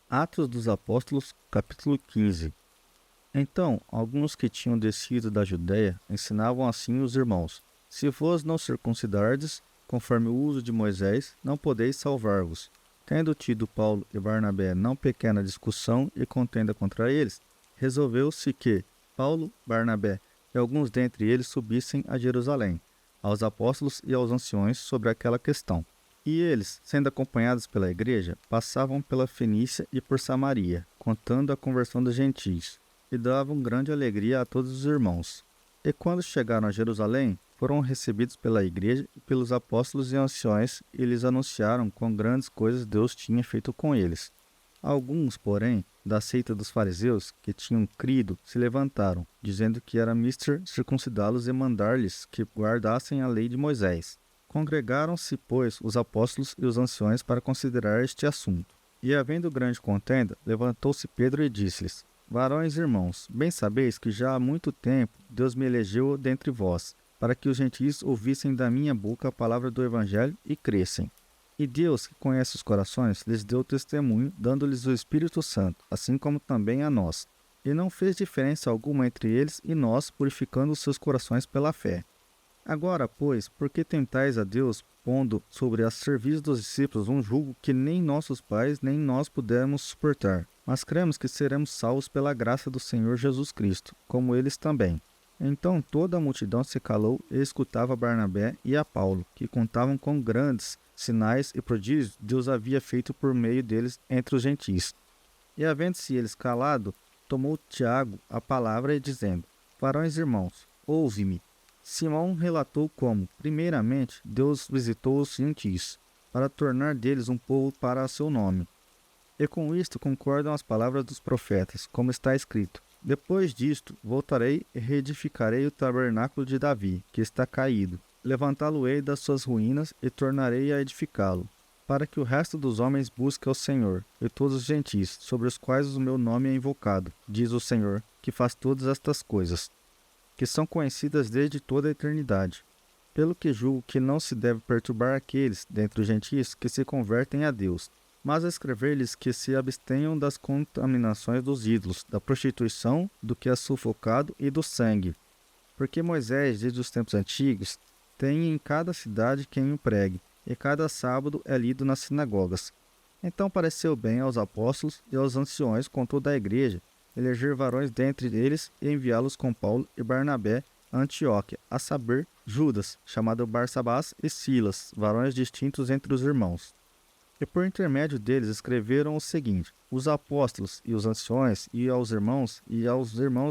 Atos dos Apóstolos, capítulo 15. Então, alguns que tinham descido da Judéia ensinavam assim os irmãos: Se vos não circuncidardes, conforme o uso de Moisés, não podeis salvar-vos. Tendo tido Paulo e Barnabé não pequena discussão e contenda contra eles, resolveu-se que Paulo, Barnabé e alguns dentre eles subissem a Jerusalém, aos apóstolos e aos anciões sobre aquela questão. E eles, sendo acompanhados pela igreja, passavam pela Fenícia e por Samaria, contando a conversão dos gentios, e davam grande alegria a todos os irmãos. E quando chegaram a Jerusalém, foram recebidos pela igreja e pelos apóstolos e anciões, e lhes anunciaram quão grandes coisas Deus tinha feito com eles. Alguns, porém, da seita dos fariseus, que tinham crido, se levantaram, dizendo que era mister circuncidá-los e mandar-lhes que guardassem a lei de Moisés. Congregaram-se, pois, os apóstolos e os anciões para considerar este assunto. E, havendo grande contenda, levantou-se Pedro e disse-lhes: Varões e irmãos, bem sabeis que já há muito tempo Deus me elegeu dentre vós, para que os gentios ouvissem da minha boca a palavra do Evangelho e crescem. E Deus, que conhece os corações, lhes deu testemunho, dando-lhes o Espírito Santo, assim como também a nós. E não fez diferença alguma entre eles e nós, purificando os seus corações pela fé. Agora, pois, por que tentais a Deus, pondo sobre a serviço dos discípulos um jugo que nem nossos pais nem nós pudemos suportar? Mas cremos que seremos salvos pela graça do Senhor Jesus Cristo, como eles também. Então toda a multidão se calou e escutava Barnabé e a Paulo, que contavam com grandes sinais e prodígios Deus havia feito por meio deles entre os gentios. E havendo-se eles calado, tomou Tiago a palavra e dizendo: Varões irmãos, ouve-me. Simão relatou como, primeiramente, Deus visitou os gentios, para tornar deles um povo para seu nome. E com isto concordam as palavras dos profetas, como está escrito: Depois disto, voltarei e reedificarei o tabernáculo de Davi, que está caído. Levantá-lo-ei das suas ruínas e tornarei a edificá-lo, para que o resto dos homens busque ao Senhor, e todos os gentios, sobre os quais o meu nome é invocado, diz o Senhor, que faz todas estas coisas, que são conhecidas desde toda a eternidade. Pelo que julgo que não se deve perturbar aqueles, dentre os gentios, que se convertem a Deus, mas a escrever-lhes que se abstenham das contaminações dos ídolos, da prostituição, do que é sufocado e do sangue. Porque Moisés, desde os tempos antigos, tem em cada cidade quem o pregue, e cada sábado é lido nas sinagogas. Então pareceu bem aos apóstolos e aos anciões com toda a igreja, eleger varões dentre eles e enviá-los com Paulo e Barnabé a Antioquia, a saber, Judas, chamado Barsabás, e Silas, varões distintos entre os irmãos. E por intermédio deles escreveram o seguinte: Os apóstolos e os anciões, e aos irmãos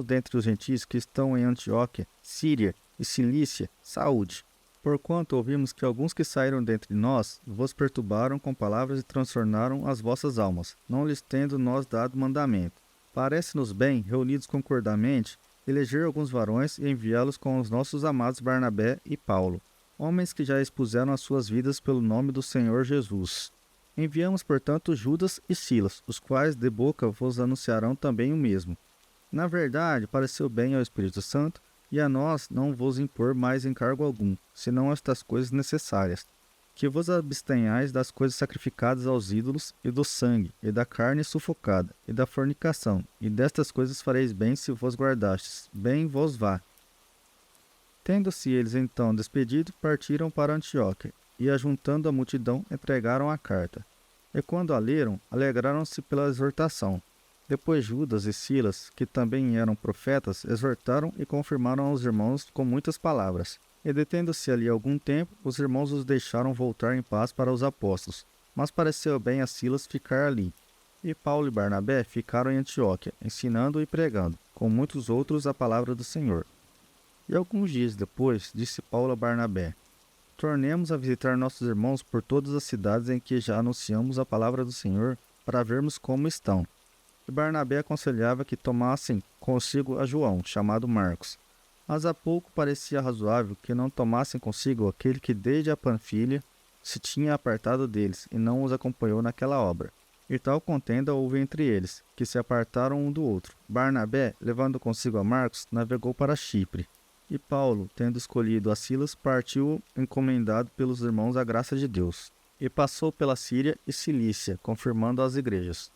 dentre os gentios que estão em Antioquia, Síria e Cilícia, saúde. Porquanto ouvimos que alguns que saíram dentre nós vos perturbaram com palavras e transtornaram as vossas almas, não lhes tendo nós dado mandamento. Parece-nos bem, reunidos concordamente, eleger alguns varões e enviá-los com os nossos amados Barnabé e Paulo, homens que já expuseram as suas vidas pelo nome do Senhor Jesus. Enviamos, portanto, Judas e Silas, os quais de boca vos anunciarão também o mesmo. Na verdade, pareceu bem ao Espírito Santo e a nós não vos impor mais encargo algum, senão estas coisas necessárias: que vos abstenhais das coisas sacrificadas aos ídolos, e do sangue, e da carne sufocada, e da fornicação, e destas coisas fareis bem se vos guardastes, bem vos vá. Tendo-se eles então despedido, partiram para Antioquia, e ajuntando a multidão, entregaram a carta. E quando a leram, alegraram-se pela exortação. Depois Judas e Silas, que também eram profetas, exortaram e confirmaram aos irmãos com muitas palavras. E detendo-se ali algum tempo, os irmãos os deixaram voltar em paz para os apóstolos, mas pareceu bem a Silas ficar ali. E Paulo e Barnabé ficaram em Antioquia, ensinando e pregando, com muitos outros, a palavra do Senhor. E alguns dias depois, disse Paulo a Barnabé: Tornemos a visitar nossos irmãos por todas as cidades em que já anunciamos a palavra do Senhor, para vermos como estão. E Barnabé aconselhava que tomassem consigo a João, chamado Marcos. Mas há pouco parecia razoável que não tomassem consigo aquele que desde a Panfilha se tinha apartado deles e não os acompanhou naquela obra. E tal contenda houve entre eles, que se apartaram um do outro. Barnabé, levando consigo a Marcos, navegou para Chipre. E Paulo, tendo escolhido a Silas, partiu encomendado pelos irmãos à graça de Deus. E passou pela Síria e Cilícia, confirmando as igrejas.